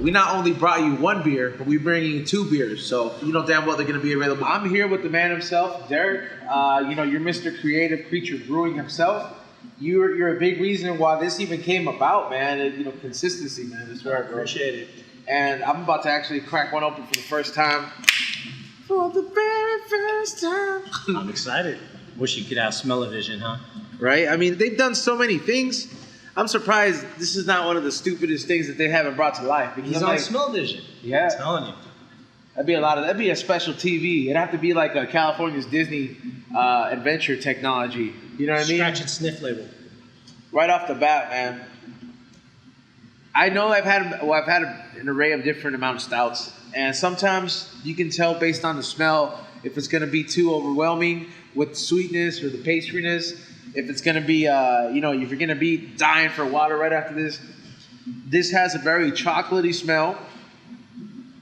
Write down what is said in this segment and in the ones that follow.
we not only brought you one beer, but we bring you 2 beers. So you know damn well they're going to be available. I'm here with the man himself, Derek. You know, you're Mr. Creative Creature Brewing himself. You're a big reason why this even came about, man. And, you know, consistency, man. That's right, bro. Appreciate it. And I'm about to actually crack one open for the first time. For the very first time. I'm excited. Wish you could have smell-o-vision, huh? Right? I mean, they've done so many things. I'm surprised this is not one of the stupidest things that they haven't brought to life. Because He's on smell-o-vision. Yeah. I'm telling you. That'd be a special TV. It'd have to be like a California's Disney adventure technology. You know what I mean? Scratch and sniff label. Right off the bat, man. I know I've had an array of different amount of stouts, and sometimes you can tell based on the smell if it's gonna be too overwhelming with sweetness or the pastriness. If it's gonna be, you know, if you're gonna be dying for water right after this. This has a very chocolatey smell.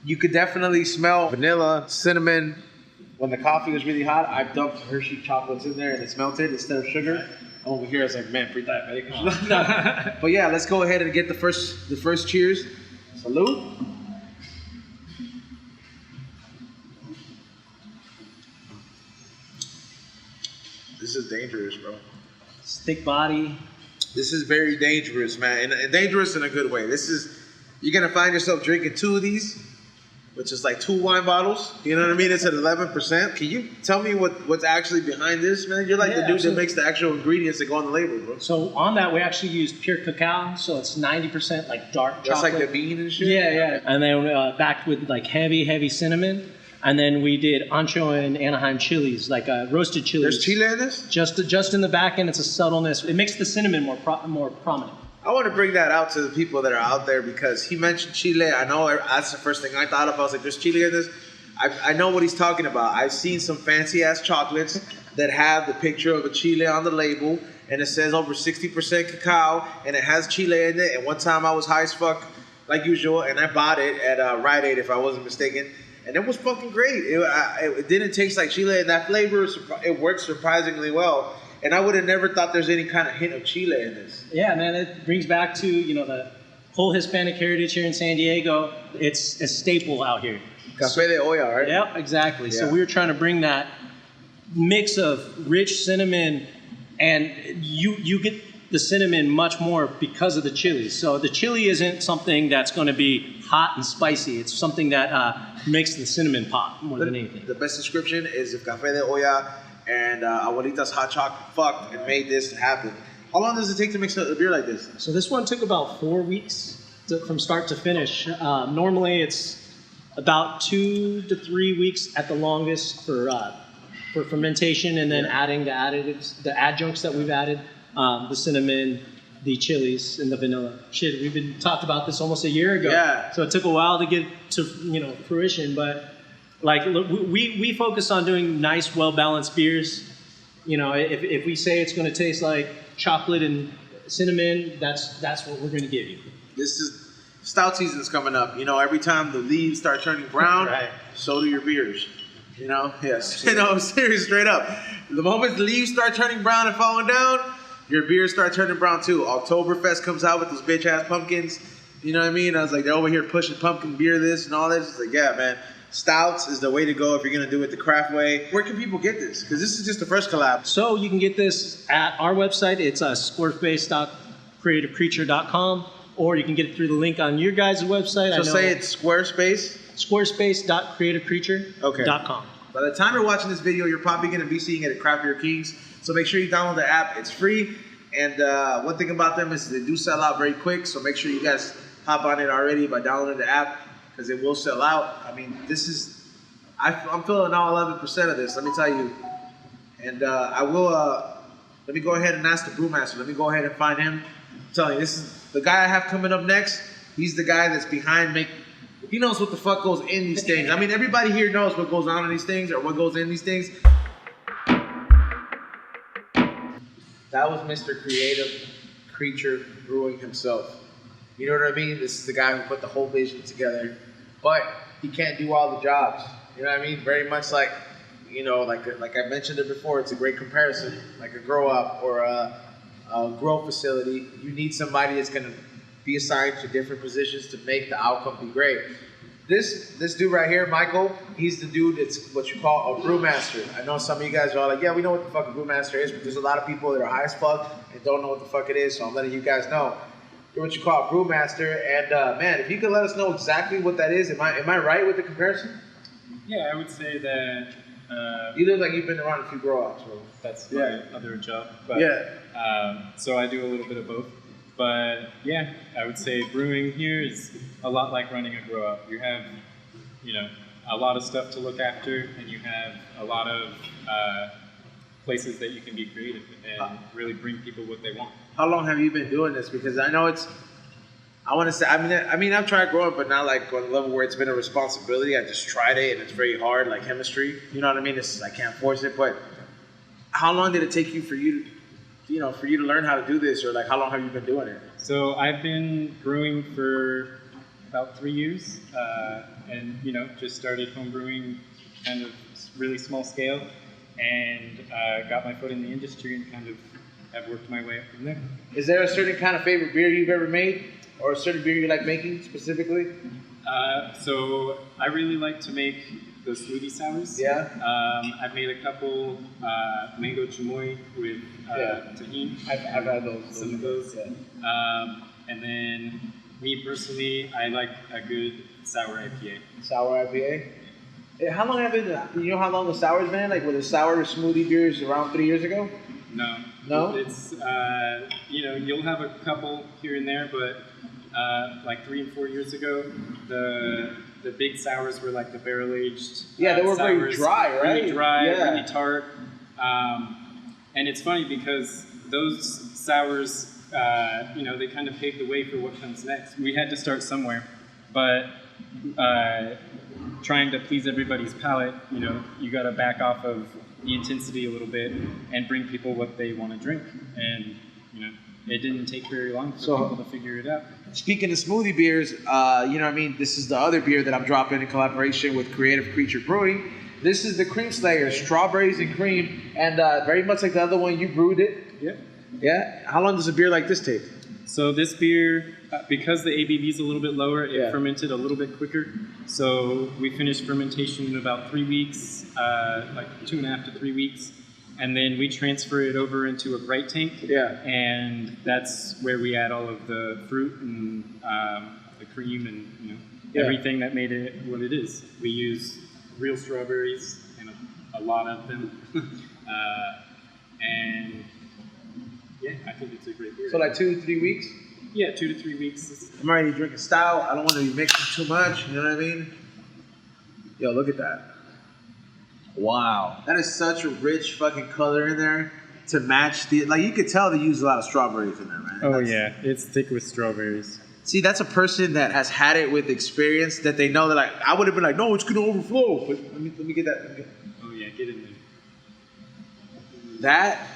You could definitely smell vanilla, cinnamon. When the coffee was really hot, I dumped Hershey chocolates in there and it's melted instead of sugar. Over here, I was like, man, pre-diabetic. No. But yeah, let's go ahead and get the first cheers. Salute. This is dangerous, bro. Thick body. This is very dangerous, man, and dangerous in a good way. You're gonna find yourself drinking 2 of these, which is like 2 wine bottles. You know what I mean? It's at 11%. Can you tell me what's actually behind this, man? You're like the dude that makes the actual ingredients that go on the label, bro. So on that, we actually used pure cacao, so it's 90% like dark chocolate. That's like the bean and shit? Yeah. And then backed with like heavy cinnamon. And then we did ancho and Anaheim chilies, like roasted chilies. There's chile in this? Just in the back end, it's a subtleness. It makes the cinnamon more prominent. I want to bring that out to the people that are out there because he mentioned chile. I know that's the first thing I thought of. I was like, there's chile in this. I know what he's talking about. I've seen some fancy ass chocolates that have the picture of a chile on the label and it says over 60% cacao and it has chile in it. And one time I was high as fuck, like usual, and I bought it at Rite Aid if I wasn't mistaken. And it was fucking great. It didn't taste like chile, and that flavor, it works surprisingly well. And I would have never thought there's any kind of hint of chile in this. Yeah, man, it brings back to, you know, the whole Hispanic heritage here in San Diego. It's a staple out here. Café de olla, right? Yep, exactly. Yeah. So we were trying to bring that mix of rich cinnamon, and you get the cinnamon much more because of the chili. So the chili isn't something that's going to be hot and spicy. It's something that makes the cinnamon pop more than anything. The best description is if Café de Olla and Abuelita's Hot Chocolate fucked and made this happen. How long does it take to mix a beer like this? So this one took about 4 weeks from start to finish. Normally it's about 2 to 3 weeks at the longest for fermentation, and then adding the additives, the adjuncts that we've added. The cinnamon, the chilies, and the vanilla. Shit, we've been talked about this almost a year ago. Yeah. So it took a while to get to fruition, but like look, we focus on doing nice, well-balanced beers. You know, if we say it's going to taste like chocolate and cinnamon, that's what we're going to give you. This is stout season's coming up. You know, every time the leaves start turning brown, Right. So do your beers. You know, yes. You know, I'm serious, straight up. The moment the leaves start turning brown and falling down, your beers start turning brown too. Oktoberfest comes out with those bitch ass pumpkins. You know what I mean? I was like, they're over here pushing pumpkin beer this and all this. It's like, yeah, man. Stouts is the way to go if you're going to do it the craft way. Where can people get this? Because this is just the first collab. So you can get this at our website. It's squarespace.creativecreature.com, or you can get it through the link on your guys' website. So say it's Squarespace? Squarespace.creativecreature.com. By the time you're watching this video, you're probably going to be seeing it at Craft Beer Kings. So make sure you download the app. It's free. And one thing about them is they do sell out very quick. So make sure you guys hop on it already by downloading the app, because it will sell out. I mean, this is, I'm feeling all 11% of this, let me tell you. And I will, let me go ahead and ask the brewmaster. Let me go ahead and find him. I'm telling you, this is the guy I have coming up next. He's the guy that's behind he knows what the fuck goes in these things. I mean, everybody here knows what goes on in these things or what goes in these things. That was Mr. Creative Creature Brewing himself. You know what I mean? This is the guy who put the whole vision together. But he can't do all the jobs. You know what I mean? Very much like, you know, like I mentioned it before, it's a great comparison. Like a grow up or a grow facility. You need somebody that's going to be assigned to different positions to make the outcome be great. This dude right here, Michael, he's the dude that's what you call a brewmaster. I know some of you guys are all like, yeah, we know what the fuck a brewmaster is, but there's a lot of people that are high as fuck and don't know what the fuck it is, so I'm letting you guys know. You're what you call a brewmaster, and man, if you could let us know exactly what that is, am I right with the comparison? Yeah, I would say that. You look like you've been around a few grow-ups, bro. That's my other job. But, so I do a little bit of both. But yeah, I would say brewing here is a lot like running a grow up. You have, a lot of stuff to look after, and you have a lot of places that you can be creative and really bring people what they want. How long have you been doing this? Because I know I want to say, I mean, I've tried growing, but not like on the level where it's been a responsibility. I just tried it, and it's very hard, like chemistry. You know what I mean? I can't force it. But how long did it take you for you to learn how to do this, or like how long have you been doing it? So I've been brewing for about 3 years, and just started home brewing, kind of really small scale, and got my foot in the industry and kind of have worked my way up from there. Is there a certain kind of favorite beer you've ever made? Or a certain beer you like making specifically? So I really like to make the smoothie sours. Yeah. I've made a couple mango chamoy with tahini. I've had those. Some of those. Yeah. And then me personally, I like a good sour IPA. Sour IPA? How long have you know how long the sour's been? Like, were the sour smoothie beers around 3 years ago? No. No? It's, you'll have a couple here and there, but like 3 and 4 years ago, the big sours were like the barrel aged. Yeah, they were sours, very dry, right? Really dry, yeah. really tart. And it's funny because those sours, they kind of paved the way for what comes next. We had to start somewhere, but trying to please everybody's palate, you got to back off of the intensity a little bit and bring people what they want to drink. And, it didn't take very long for people to figure it out. Speaking of smoothie beers, this is the other beer that I'm dropping in collaboration with Creative Creature Brewing. This is the Cream Slayer, strawberries and cream, and very much like the other one, you brewed it. Yep. Yeah? How long does a beer like this take? So this beer, because the ABV is a little bit lower, it fermented a little bit quicker. So we finished fermentation in about 3 weeks, like 2.5 to 3 weeks. And then we transfer it over into a bright tank. Yeah. And that's where we add all of the fruit and the cream and everything that made it what it is. We use real strawberries and a lot of them. And yeah, I think it's a great beer. So like 2 to 3 weeks? Yeah, 2 to 3 weeks. I'm already drinking stout. I don't want to be mixing too much. You know what I mean? Yo, look at that. Wow. That is such a rich fucking color in there to match the... Like, you could tell they use a lot of strawberries in there, man. Oh, yeah. It's thick with strawberries. See, that's a person that has had it with experience that they know that, like, I would have been like, no, it's going to overflow. But let me get that. Oh, yeah. Get in there. That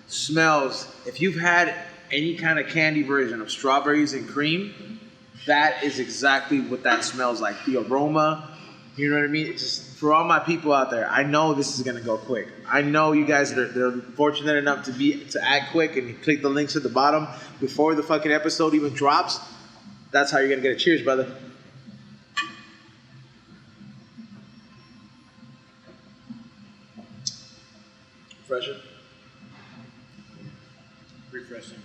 smells... If you've had any kind of candy version of strawberries and cream, that is exactly what that smells like. The aroma... You know what I mean? It's just for all my people out there, I know this is gonna go quick. I know you guys they're fortunate enough to act quick and click the links at the bottom before the fucking episode even drops. That's how you're gonna get it. Cheers, brother. Refreshing.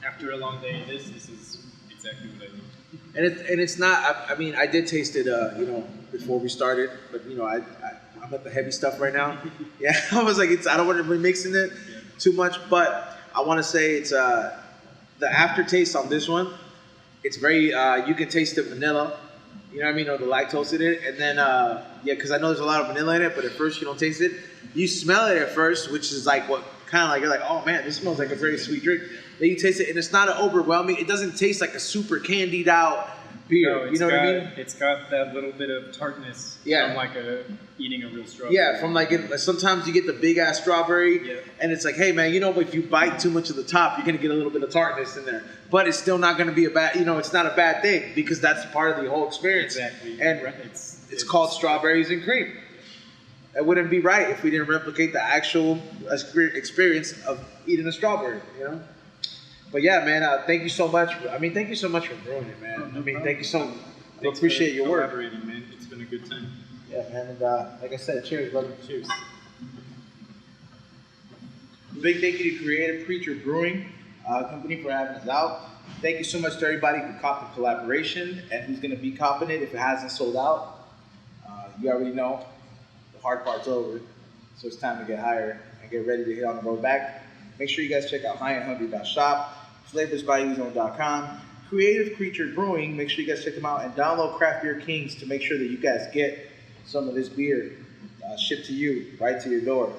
After a long day of this is exactly what I need. And it's not. I mean, I did taste it, before we started, but I'm at the heavy stuff right now. Yeah, I was like, I don't want to be mixing it too much, but I want to say it's the aftertaste on this one. It's very. You can taste the vanilla. You know what I mean, or the lactose in it, and then because I know there's a lot of vanilla in it, but at first you don't taste it. You smell it at first, which is like what kind of like you're like, oh man, this smells like a very sweet drink. Then you taste it, and it's not an overwhelming. It doesn't taste like a super candied out beer. No, you know what I mean? It's got that little bit of tartness from like eating a real strawberry. Yeah, from like sometimes you get the big ass strawberry, and it's like, hey man, if you bite too much of the top, you're gonna get a little bit of tartness in there. But it's still not gonna be a bad. It's not a bad thing because that's part of the whole experience. Exactly. And it's called strawberries and cream. It wouldn't be right if we didn't replicate the actual experience of eating a strawberry. But yeah, man, thank you so much. I mean, thank you so much for brewing it, man. No I mean, problem. thank you so much. I Thanks appreciate for your work. collaborating, man. It's been a good time. Yeah, man. And like I said, cheers, brother. Cheers. Big thank you to Creative Creature Brewing Company for having us out. Thank you so much to everybody who copped the collaboration and who's going to be copping it if it hasn't sold out. You already know the hard part's over, so it's time to get higher and get ready to hit on the road back. Make sure you guys check out highandhungry.shop, flavorsbyuzone.com, Creative Creature Brewing. Make sure you guys check them out and download Craft Beer Kings to make sure that you guys get some of this beer shipped to you, right to your door.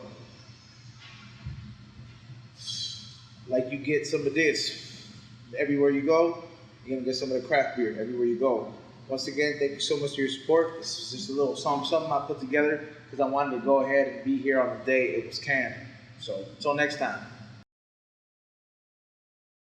Like you get some of this everywhere you go, you're gonna get some of the craft beer everywhere you go. Once again, thank you so much for your support. This is just a little something I put together because I wanted to go ahead and be here on the day it was canned. So until next time.